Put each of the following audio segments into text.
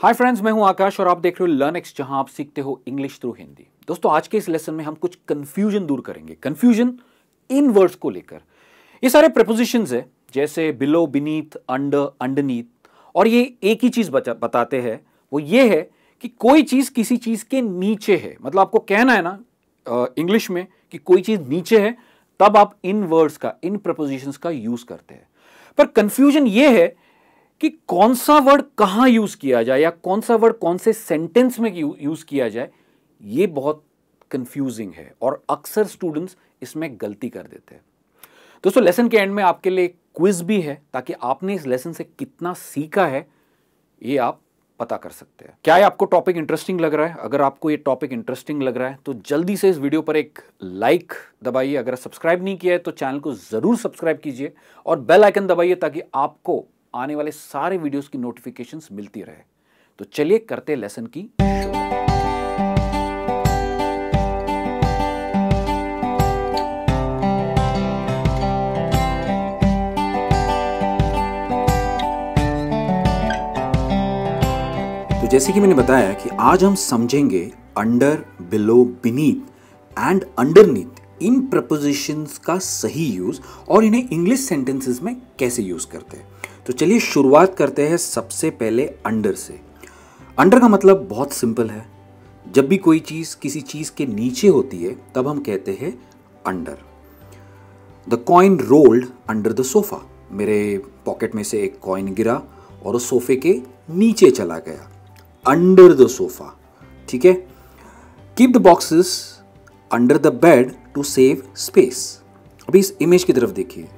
Hi friends, मैं हूं आकाश और आप देख रहे हो लर्नएक्स, जहां आप सीखते हो इंग्लिश थ्रू हिंदी। दोस्तों, आज के इस लेसन में हम कुछ कंफ्यूजन दूर करेंगे। कंफ्यूजन इन वर्ड्स को लेकर। ये सारे प्रेपोजिशंस है, जैसे बिलो, बीनीथ, अंडर, अंडरनीथ, और ये एक ही चीज बताते हैं। वो ये है कि कोई चीज किसी चीज के नीचे है। मतलब आपको कहना है ना इंग्लिश में कि कोई चीज नीचे है, तब आप इन वर्ड्स का, इन प्रेपोजिशंस का यूज करते हैं। पर कंफ्यूजन ये है कि कौन सा वर्ड कहां यूज किया जाए या कौन सा वर्ड कौन से सेंटेंस में यूज किया जाए, ये बहुत कंफ्यूजिंग है और अक्सर स्टूडेंट्स इसमें गलती कर देते हैं। दोस्तों, लेसन के एंड में आपके लिए क्विज भी है, ताकि आपने इस लेसन से कितना सीखा है ये आप पता कर सकते हैं। क्या ये आपको टॉपिक इंटरेस्टिंग लग रहा है? अगर आपको ये टॉपिक इंटरेस्टिंग लग रहा है तो जल्दी से इस वीडियो पर एक लाइक दबाइए। अगर सब्सक्राइब नहीं किया है तो चैनल को जरूर सब्सक्राइब कीजिए और बेल आइकन दबाइए, ताकि आपको आने वाले सारे वीडियोस की नोटिफिकेशंस मिलती रहे। तो चलिए करते लेसन की शुरू। तो जैसे कि मैंने बताया कि आज हम समझेंगे under, below, beneath and underneath, in propositions का सही यूज और इन्हें इंग्लिश सेंटेंसेस में कैसे यूज करते हैं। तो चलिए शुरुआत करते हैं सबसे पहले अंडर से। अंडर का मतलब बहुत सिंपल है। जब भी कोई चीज किसी चीज के नीचे होती है तब हम कहते हैं under. The coin rolled under the sofa. मेरे पॉकेट में से एक कॉइन गिरा और उस सोफे के नीचे चला गया। अंडर द सोफा, ठीक है। Keep the boxes under the bed to save space. अभी इस इमेज की तरफ देखिए।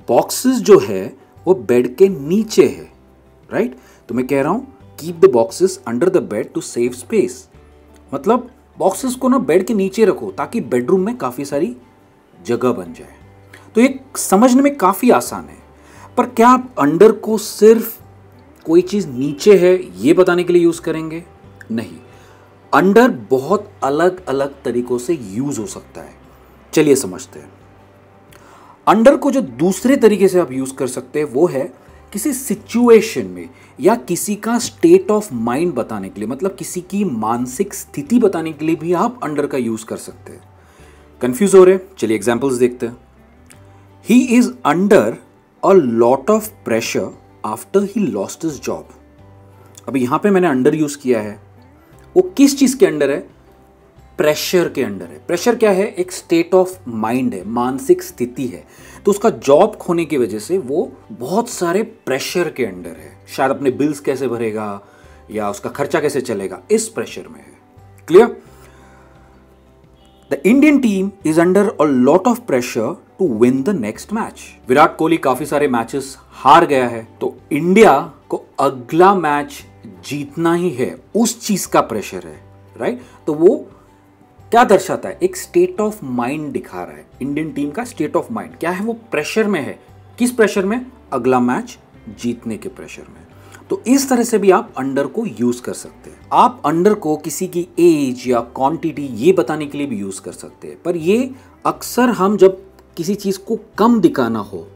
बॉक्सेस जो है वो बेड के नीचे है, राइट। तो मैं कह रहा हूं keep the boxes under the bed to save space. मतलब बॉक्सेस को ना बेड के नीचे रखो ताकि बेडरूम में काफी सारी जगह बन जाए। तो ये समझने में काफी आसान है। पर क्या आप अंडर को सिर्फ कोई चीज नीचे है ये बताने के लिए यूज करेंगे? नहीं, अंडर बहुत अलग अलग तरीकों से यूज हो सकता है। चलिए समझते हैं। अंडर को जो दूसरे तरीके से आप यूज कर सकते हैं वो है किसी सिचुएशन में या किसी का स्टेट ऑफ माइंड बताने के लिए, मतलब किसी की मानसिक स्थिति बताने के लिए भी आप अंडर का यूज कर सकते हैं। कंफ्यूज हो रहे? चलिए एग्जांपल्स देखते हैं। He is under a lot of pressure after he lost his job. अभी यहां पे मैंने अंडर यूज किया है। वो किस चीज के अंडर है? प्रेशर के अंडर है। प्रेशर क्या है? एक स्टेट ऑफ माइंड है, मानसिक स्थिति है। तो उसका जॉब खोने की वजह से वो बहुत सारे प्रेशर के अंडर है। शायद अपने बिल्स कैसे भरेगा या उसका खर्चा कैसे चलेगा, इस प्रेशर में है। Clear? The Indian team is under a lot of pressure to win the next match. Virat Kohli काफी सारे मैचेस हार गया है, तो इंडिया को अगला मैच जीतना ही है, उस चीज का प्रेशर है, राइट। तो वो क्या दर्शाता है? एक स्टेट ऑफ माइंड दिखा रहा है। इंडियन टीम का स्टेट ऑफ माइंड क्या है? वो प्रेशर में है। किस प्रेशर में? अगला मैच जीतने के प्रेशर में। तो इस तरह से भी आप अंडर को यूज कर सकते हैं। आप अंडर को किसी की एज या क्वांटिटी ये बताने के लिए भी यूज कर सकते हैं, पर ये अक्सर हम जब किसी चीज को कम दिखाना हो,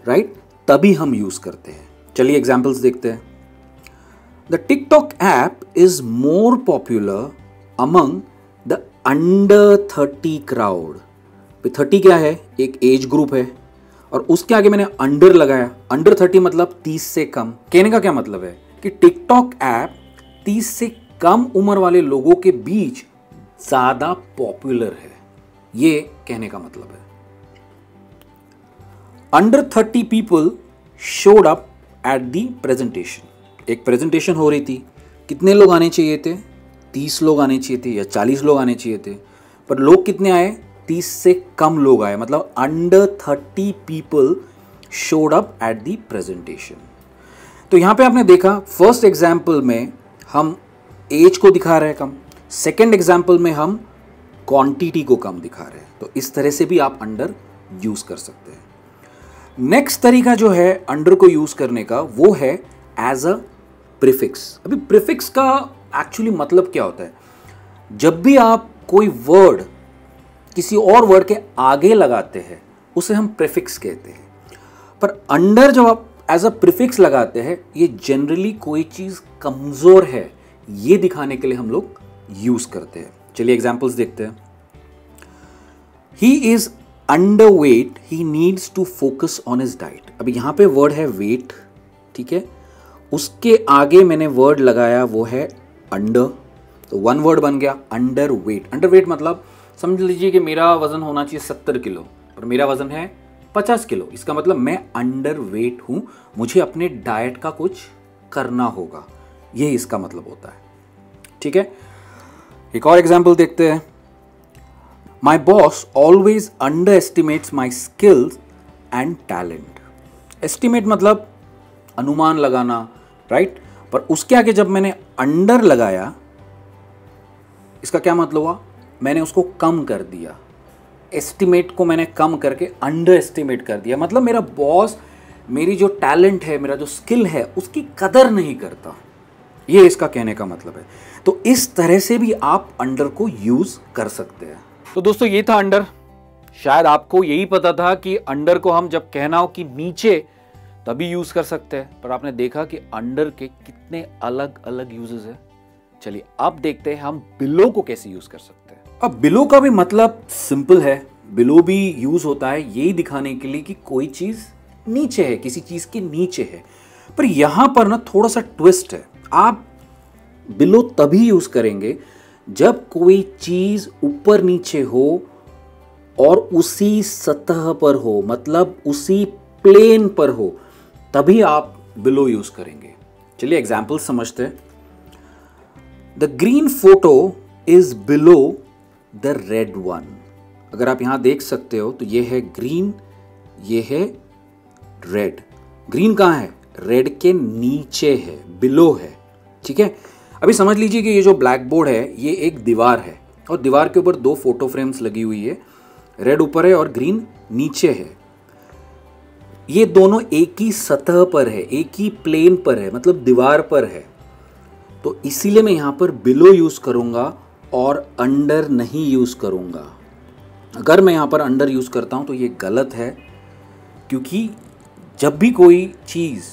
राइट, तभी हम यूज करते हैं। चलिए एग्जाम्पल्स देखते हैं। The TikTok app is more popular among the under 30 crowd. 30 क्या है? एक एज ग्रुप है और उसके आगे मैंने अंडर लगाया। अंडर 30 मतलब 30 से कम। कहने का क्या मतलब है कि टिकटॉक ऐप 30 से कम उम्र वाले लोगों के बीच ज्यादा पॉपुलर है, ये कहने का मतलब है। Under 30 people showed up at the presentation. एक प्रेजेंटेशन हो रही थी। कितने लोग आने चाहिए थे? 30 लोग आने चाहिए थे या 40 लोग आने चाहिए थे, पर लोग कितने आए? 30 से कम लोग आए। मतलब under 30 people showed up at the presentation. तो यहां पे आपने देखा, फर्स्ट एग्जाम्पल में हम एज को दिखा रहे हैं कम, सेकेंड एग्जाम्पल में हम क्वांटिटी को कम दिखा रहे हैं। तो इस तरह से भी आप अंडर यूज कर सकते हैं। नेक्स्ट तरीका जो है अंडर को यूज करने का, वो है एज अ प्रीफिक्स। अभी प्रीफिक्स का एक्चुअली मतलब क्या होता है? जब भी आप कोई वर्ड किसी और वर्ड के आगे लगाते हैं उसे हम प्रीफिक्स कहते हैं। पर अंडर जब आप एज अ प्रीफिक्स लगाते हैं, ये जनरली कोई चीज कमजोर है ये दिखाने के लिए हम लोग यूज करते हैं। चलिए एग्जांपल्स देखते हैं। He is underweight, he needs to focus on his diet. अभी यहां पे वर्ड है वेट, ठीक है, उसके आगे मैंने वर्ड लगाया वो है अंडर, तो वन वर्ड बन गया अंडर वेट। अंडर वेट मतलब समझ लीजिए कि मेरा वजन होना चाहिए 70 किलो और मेरा वजन है 50 किलो, इसका मतलब मैं अंडर वेट हूं, मुझे अपने डाइट का कुछ करना होगा, ये इसका मतलब होता है। ठीक है, एक और एग्जाम्पल देखते हैं। My boss always under estimates my skills and talent. Estimate मतलब अनुमान लगाना, राइट, पर उसके आगे जब मैंने अंडर लगाया, इसका क्या मतलब हुआ, मैंने उसको कम कर दिया। एस्टिमेट को मैंने कम करके अंडर एस्टिमेट कर दिया, मतलब मेरा बॉस मेरी जो टैलेंट है, मेरा जो स्किल है, उसकी कदर नहीं करता, ये इसका कहने का मतलब है। तो इस तरह से भी आप अंडर को यूज कर सकते हैं। तो दोस्तों ये था अंडर। शायद आपको यही पता था कि अंडर को हम जब कहना हो कि नीचे तभी यूज कर सकते हैं, पर आपने देखा कि अंडर के कितने अलग अलग यूजेस है। चलिए अब देखते हैं हम बिलो को कैसे यूज कर सकते हैं। अब बिलो का भी मतलब सिंपल है, बिलो भी यूज होता है यही दिखाने के लिए कि कोई चीज नीचे है, किसी चीज के नीचे है। पर यहां पर ना थोड़ा सा ट्विस्ट है। आप बिलो तभी यूज करेंगे जब कोई चीज ऊपर नीचे हो और उसी सतह पर हो, मतलब उसी प्लेन पर हो, तभी आप बिलो यूज करेंगे। चलिए एग्जाम्पल समझते हैं। The green photo is below the red one. अगर आप यहां देख सकते हो तो ये है ग्रीन, ये है रेड। ग्रीन कहां है, रेड के नीचे है, बिलो है। ठीक है, अभी समझ लीजिए कि ये जो ब्लैक बोर्ड है ये एक दीवार है और दीवार के ऊपर दो फोटो फ्रेम्स लगी हुई है, रेड ऊपर है और ग्रीन नीचे है। ये दोनों एक ही सतह पर है, एक ही प्लेन पर है, मतलब दीवार पर है। तो इसीलिए मैं यहां पर बिलो यूज करूंगा और अंडर नहीं यूज करूंगा। अगर मैं यहां पर अंडर यूज करता हूं तो ये गलत है, क्योंकि जब भी कोई चीज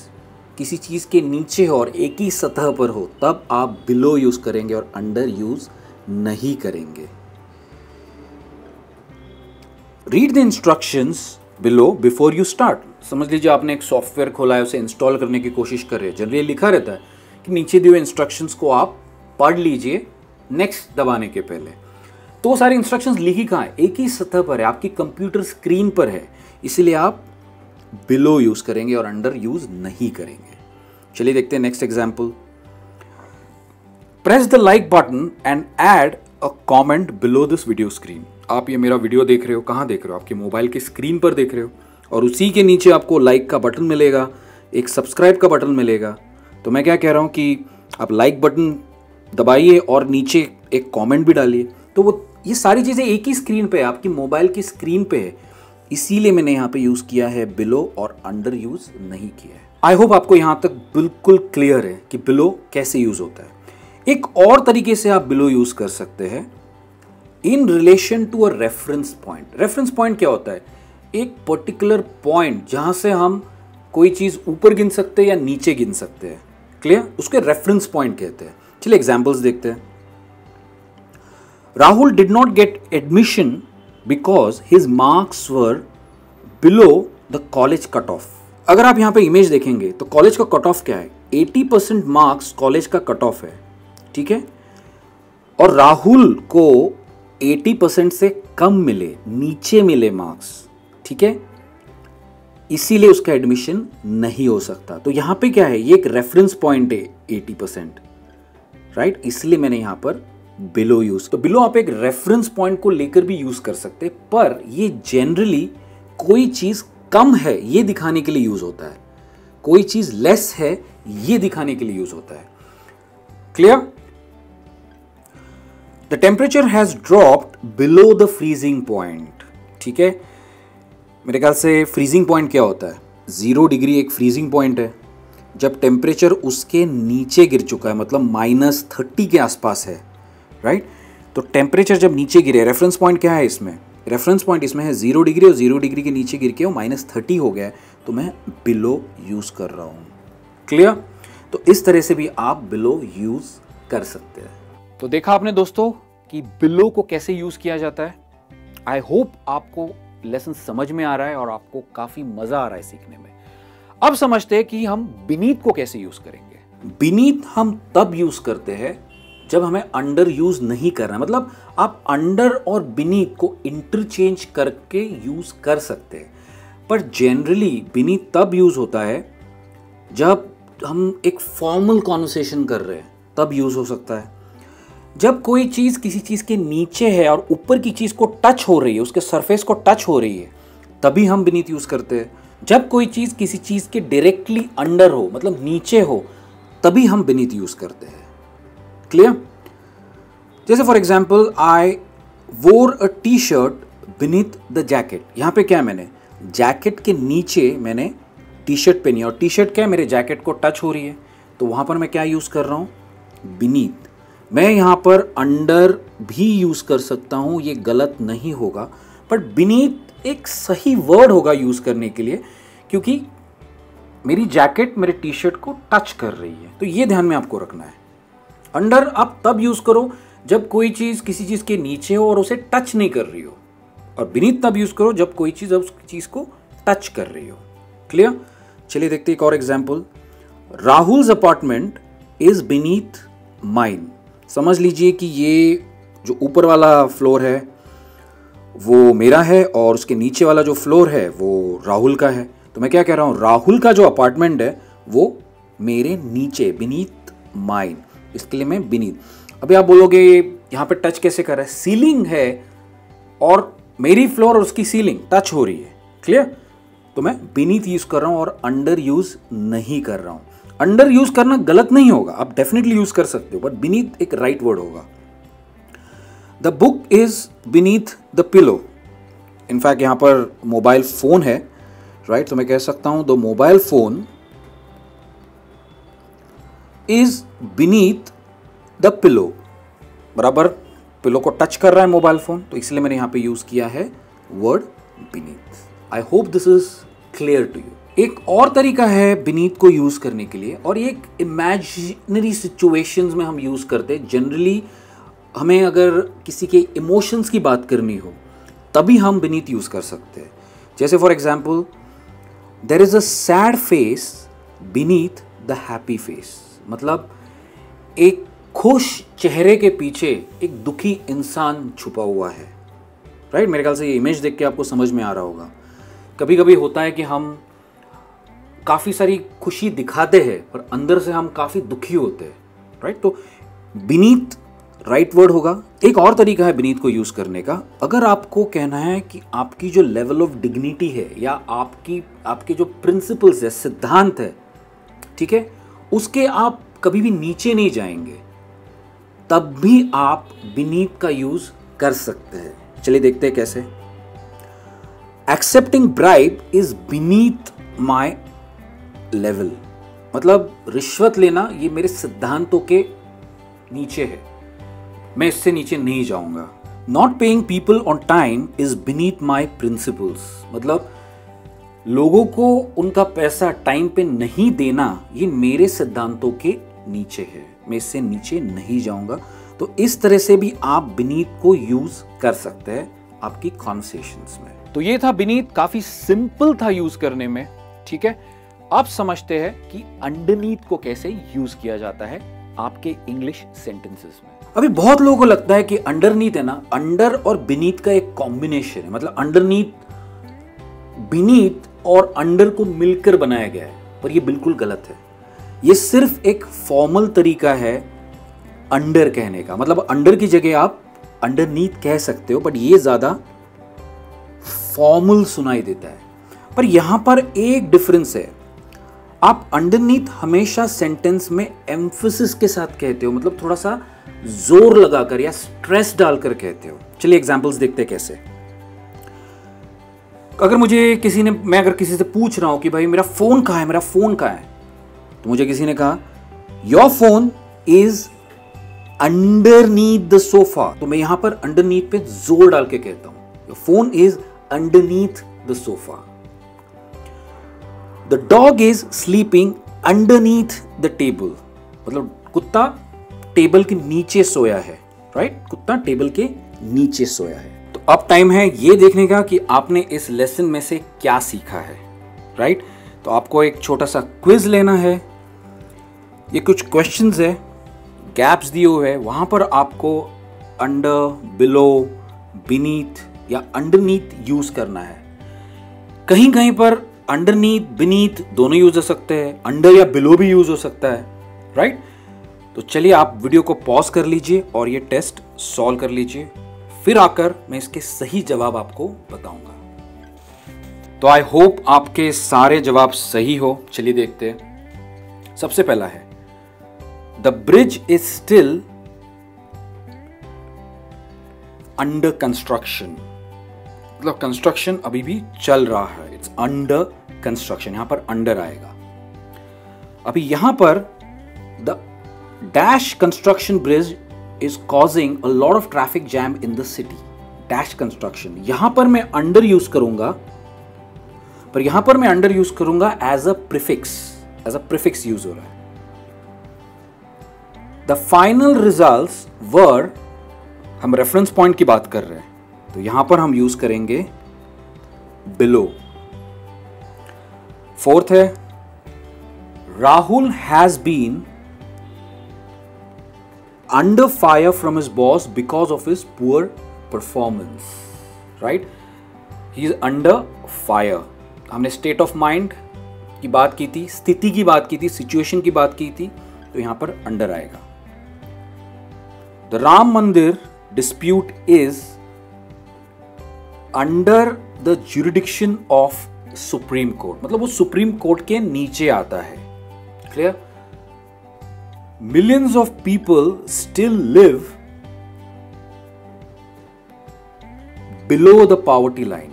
किसी चीज के नीचे हो और एक ही सतह पर हो तब आप बिलो यूज करेंगे और अंडर यूज नहीं करेंगे। Read the instructions below before you start. समझ लीजिए आपने एक सॉफ्टवेयर खोला है, उसे इंस्टॉल करने की कोशिश कर रहे हैं। जनरली लिखा रहता है कि नीचे दिए हुए इंस्ट्रक्शंस को आप पढ़ लीजिए नेक्स्ट दबाने के पहले। तो वो सारी इंस्ट्रक्शंस लिखी कहाँ है, एक ही सतह पर है, आपकी कंप्यूटर स्क्रीन पर है, इसीलिए आप बिलो यूज करेंगे और अंडर यूज नहीं करेंगे। चलिए देखते हैं next example. Press the like button and add a comment below this video screen. आप ये मेरा वीडियो देख रहे हो, कहाँ देख रहे हो, आपके मोबाइल की स्क्रीन पर देख रहे हो, और उसी के नीचे आपको लाइक का बटन मिलेगा, एक सब्सक्राइब का बटन मिलेगा। तो मैं क्या कह रहा हूँ कि आप लाइक बटन दबाइए और नीचे एक कमेंट भी डालिए। तो वो ये सारी चीज़ें एक ही स्क्रीन पे है, आपकी मोबाइल की स्क्रीन पे है, इसीलिए मैंने यहाँ पे यूज़ किया है बिलो और अंडर यूज़ नहीं किया है। आई होप आपको यहाँ तक बिल्कुल क्लियर है कि बिलो कैसे यूज़ होता है। एक और तरीके से आप बिलो यूज़ कर सकते हैं in relation to a reference point. Reference point क्या होता है, एक पर्टिकुलर पॉइंट जहां से हम कोई चीज ऊपर गिन सकते हैं या नीचे गिन सकते हैं, क्लियर, उसके रेफरेंस पॉइंट कहते हैं। चलिए एग्जांपल्स देखते हैं। Rahul did not get admission because his marks were below the college cut off. अगर आप यहां पे इमेज देखेंगे तो कॉलेज का कट ऑफ क्या है, 80% मार्क्स कॉलेज का कट ऑफ है, ठीक है, और राहुल को 80% से कम मिले, नीचे मिले मार्क्स, ठीक है, इसीलिए उसका एडमिशन नहीं हो सकता। तो यहां पे क्या है, ये एक रेफरेंस पॉइंट है 80%, राइट, इसलिए मैंने यहां पर बिलो यूज। तो बिलो आप एक रेफरेंस पॉइंट को लेकर भी यूज कर सकते हैं, पर ये जनरली कोई चीज कम है ये दिखाने के लिए यूज होता है, कोई चीज लेस है ये दिखाने के लिए यूज होता है। Clear? The temperature has dropped below the freezing point. ठीक है, मेरे ख्याल से फ्रीजिंग पॉइंट क्या होता है, 0 डिग्री एक फ्रीजिंग पॉइंट है। जब टेम्परेचर उसके नीचे गिर चुका है, मतलब -30 के आसपास है, राइट, तो टेम्परेचर जब नीचे गिरे, रेफरेंस पॉइंट क्या है इसमें, रेफरेंस पॉइंट इसमें है 0 डिग्री, और 0 डिग्री के नीचे गिर के वो -30 हो गया है, तो मैं बिलो यूज कर रहा हूं। क्लियर? तो इस तरह से भी आप बिलो यूज कर सकते हैं। तो देखा आपने दोस्तों कि बिलो को कैसे यूज किया जाता है। आई होप आपको लेसन समझ में आ रहा है और आपको काफी मजा आ रहा है सीखने में। अब समझते हैं कि हम बीनीथ को कैसे यूज करेंगे। बीनीथ हम तब यूज करते हैं जब हमें अंडर यूज नहीं करना है। मतलब आप अंडर और बीनीथ को इंटरचेंज करके यूज कर सकते हैं, पर जनरली बीनीथ तब यूज होता है जब हम एक फॉर्मल कॉन्वर्सेशन कर रहे हैं, तब यूज हो सकता है। जब कोई चीज किसी चीज के नीचे है और ऊपर की चीज को टच हो रही है, उसके सरफेस को टच हो रही है, तभी हम बीनीथ यूज करते हैं। जब कोई चीज किसी चीज के डायरेक्टली अंडर हो, मतलब नीचे हो, तभी हम बीनीथ यूज करते हैं। क्लियर? जैसे for example I wore a T shirt beneath the jacket. यहां पे क्या है, मैंने जैकेट के नीचे मैंने टी शर्ट पहनी और टी शर्ट क्या है, मेरे जैकेट को टच हो रही है, तो वहां पर मैं क्या यूज कर रहा हूं, बीनीथ। मैं यहां पर अंडर भी यूज कर सकता हूं, ये गलत नहीं होगा, बट बीनीथ एक सही वर्ड होगा यूज करने के लिए, क्योंकि मेरी जैकेट मेरे टी शर्ट को टच कर रही है। तो ये ध्यान में आपको रखना है। अंडर आप तब यूज करो जब कोई चीज किसी चीज के नीचे हो और उसे टच नहीं कर रही हो, और बीनीथ तब यूज करो जब कोई चीज उस चीज को टच कर रही हो। क्लियर? चलिए देखते हैं एक और example. Rahul's apartment is beneath mine. समझ लीजिए कि ये जो ऊपर वाला फ्लोर है वो मेरा है और उसके नीचे वाला जो फ्लोर है वो राहुल का है। तो मैं क्या कह रहा हूं, राहुल का जो अपार्टमेंट है वो मेरे नीचे, बीनीथ माइन। इसके लिए मैं बीनीथ। अभी आप बोलोगे यहां पे टच कैसे कर रहा है, सीलिंग है और मेरी फ्लोर और उसकी सीलिंग टच हो रही है। क्लियर? तो मैं बीनीथ यूज कर रहा हूं और अंडर यूज नहीं कर रहा हूं। अंडर यूज करना गलत नहीं होगा, आप डेफिनेटली यूज कर सकते हो, बट बीनीथ एक राइट वर्ड होगा। The book is beneath the pillow. In fact यहां पर मोबाइल फोन है, राइट? तो मैं कह सकता हूं the mobile phone is beneath the pillow. बराबर पिलो को टच कर रहा है मोबाइल फोन, तो इसलिए मैंने यहां पे यूज किया है word beneath. I hope this is clear to you. एक और तरीका है बीनीथ को यूज करने के लिए, और ये एक इमेजिनरी सिचुएशंस में हम यूज करते हैं। जनरली हमें अगर किसी के इमोशंस की बात करनी हो तभी हम बीनीथ यूज कर सकते हैं। जैसे for example, there is a sad face beneath the happy face. मतलब एक खुश चेहरे के पीछे एक दुखी इंसान छुपा हुआ है, राइट? मेरे ख्याल से ये इमेज देख के आपको समझ में आ रहा होगा। कभी कभी होता है कि हम काफ़ी सारी खुशी दिखाते हैं पर अंदर से हम काफ़ी दुखी होते हैं, राइट? तो बीनीथ राइट वर्ड होगा। एक और तरीका है बीनीथ को यूज़ करने का। अगर आपको कहना है कि आपकी जो लेवल ऑफ डिग्निटी है या आपके जो प्रिंसिपल्स है, सिद्धांत है, ठीक है, उसके आप कभी भी नीचे नहीं जाएंगे, तब भी आप बीनीथ का यूज़ कर सकते हैं। चलिए देखते हैं कैसे। Accepting bribe is beneath my level. मतलब रिश्वत लेना ये मेरे सिद्धांतों के नीचे है, मैं इससे नीचे नहीं जाऊंगा। Not paying people on time is beneath my principles. मतलब लोगों को उनका पैसा टाइम पे नहीं देना ये मेरे सिद्धांतों के नीचे है, मैं इससे नीचे नहीं जाऊंगा। तो इस तरह से भी आप बीनीथ को यूज कर सकते हैं आपकी कॉन्वर्सेशंस में। तो ये था बीनीथ, काफी सिंपल था यूज करने में, ठीक है। आप समझते हैं कि अंडरनीथ को कैसे यूज किया जाता है आपके इंग्लिश सेंटेंसेस में। अभी बहुत लोगों को लगता है कि अंडरनीथ है ना, अंडर और बीनीथ का एक कॉम्बिनेशन है। मतलब अंडरनीथ बीनीथ और अंडर को मिलकर बनाया गया है, पर यह बिल्कुल गलत है। यह सिर्फ एक फॉर्मल तरीका है अंडर कहने का। मतलब अंडर की जगह आप अंडरनीथ कह सकते हो, बट ये ज्यादा फॉर्मल सुनाई देता है। पर यहां पर एक डिफरेंस है, आप अंडरनीथ हमेशा सेंटेंस में एम्फेसिस के साथ कहते हो, मतलब थोड़ा सा जोर लगाकर या स्ट्रेस डालकर कहते हो। चलिए एग्जांपल्स देखते हैं कैसे। अगर मैं अगर किसी से पूछ रहा हूं कि भाई मेरा फोन कहां है, मेरा फोन कहां है, तो मुझे किसी ने कहा your phone is underneath the sofa, तो मैं यहां पर अंडरनीथ पे जोर डाल के कहता हूं your phone is underneath the sofa. The dog is sleeping underneath the table, मतलब कुत्ता टेबल के नीचे सोया है, राइट? कुत्ता टेबल के नीचे सोया है। तो अब टाइम है ये देखने का कि आपने इस लेसन में से क्या सीखा है, राइट? तो आपको एक छोटा सा क्विज लेना है। ये कुछ क्वेश्चंस है, गैप्स दिए हुए हैं, वहां पर आपको अंडर, बिलो, बीनीथ या अंडरनीथ यूज करना है। कहीं कहीं पर अंडरनीथ, बीनीथ दोनों यूज हो सकते हैं, अंडर या बिलो भी यूज हो सकता है, राइट? तो चलिए आप वीडियो को पॉज कर लीजिए और ये टेस्ट सॉल्व कर लीजिए, फिर आकर मैं इसके सही जवाब आपको बताऊंगा। तो आई होप आपके सारे जवाब सही हो। चलिए देखते हैं। सबसे पहला है, the bridge is still under construction, मतलब कंस्ट्रक्शन अभी भी चल रहा है, इट्स अंडर कंस्ट्रक्शन, यहां पर अंडर आएगा। अभी यहां पर the dash construction bridge is causing a lot of traffic jam in the city. Dash construction, यहां पर मैं अंडर यूज करूंगा, पर यहां पर मैं अंडर यूज करूंगा एज अ प्रीफिक्स यूज हो रहा है। द फाइनल रिजल्ट्स वर, हम रेफरेंस पॉइंट की बात कर रहे हैं, तो यहां पर हम यूज करेंगे बिलो। फोर्थ है, Rahul has been under fire from his boss because of his poor performance, right? He is under fire. हमने स्टेट ऑफ माइंड की बात की थी, स्थिति की बात की थी, सिचुएशन की बात की थी, तो यहां पर अंडर आएगा। द राम मंदिर dispute is under the jurisdiction of supreme court, मतलब वो सुप्रीम कोर्ट के नीचे आता है। Clear? Millions of people still live below the poverty line,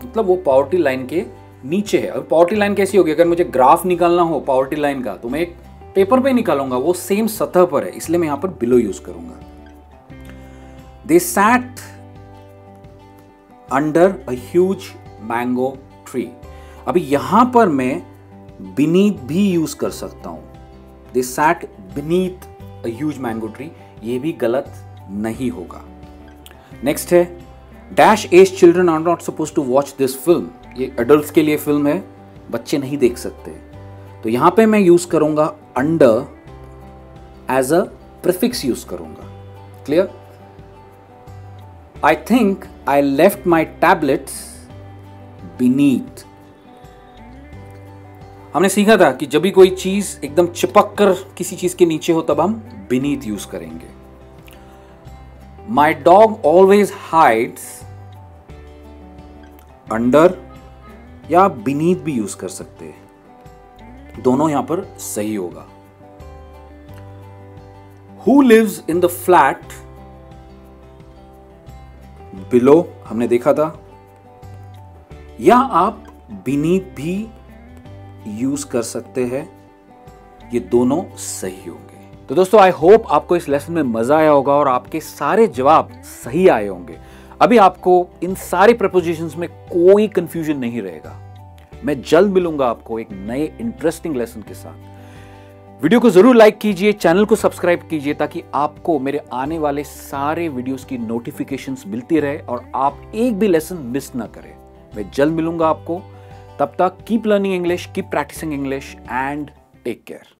मतलब वो पॉवर्टी लाइन के नीचे है। अब पॉवर्टी लाइन कैसी होगी? अगर मुझे ग्राफ निकालना हो पॉवर्टी लाइन का, तो मैं एक पेपर पे निकालूंगा, वो सेम सतह पर है, इसलिए मैं यहां पर बिलो यूज करूंगा। They sat under a huge mango tree, अभी यहां पर मैं बीनीथ भी यूज कर सकता हूं। They sat beneath a huge mango tree, ये भी गलत नहीं होगा। नेक्स्ट है, dash as children are not suppose to watch this film, ये एडल्ट्स के लिए फिल्म है, बच्चे नहीं देख सकते। तो यहां पे मैं यूज करूंगा under as a prefix use करूंगा। Clear? I think I left my tablets beneath. हमने सीखा था कि जब भी कोई चीज एकदम चिपक कर किसी चीज के नीचे हो तब हम बीनीथ यूज करेंगे। My dog always hides, under या बीनीथ भी यूज कर सकते हैं, दोनों यहां पर सही होगा। Who lives in the flat below, हमने देखा था, या आप बीनीथ भी यूज कर सकते हैं, ये दोनों सही होंगे। तो दोस्तों आई होप आपको इस लेसन में मजा आया होगा और आपके सारे जवाब सही आए होंगे। अभी आपको इन सारे प्रपोजिशंस में कोई कंफ्यूजन नहीं रहेगा। मैं जल्द मिलूंगा आपको एक नए इंटरेस्टिंग लेसन के साथ। वीडियो को जरूर लाइक कीजिए, चैनल को सब्सक्राइब कीजिए, ताकि आपको मेरे आने वाले सारे वीडियोस की नोटिफिकेशंस मिलती रहे और आप एक भी लेसन मिस ना करें। मैं जल्द मिलूंगा आपको, तब तक keep learning English, keep practising English and take care.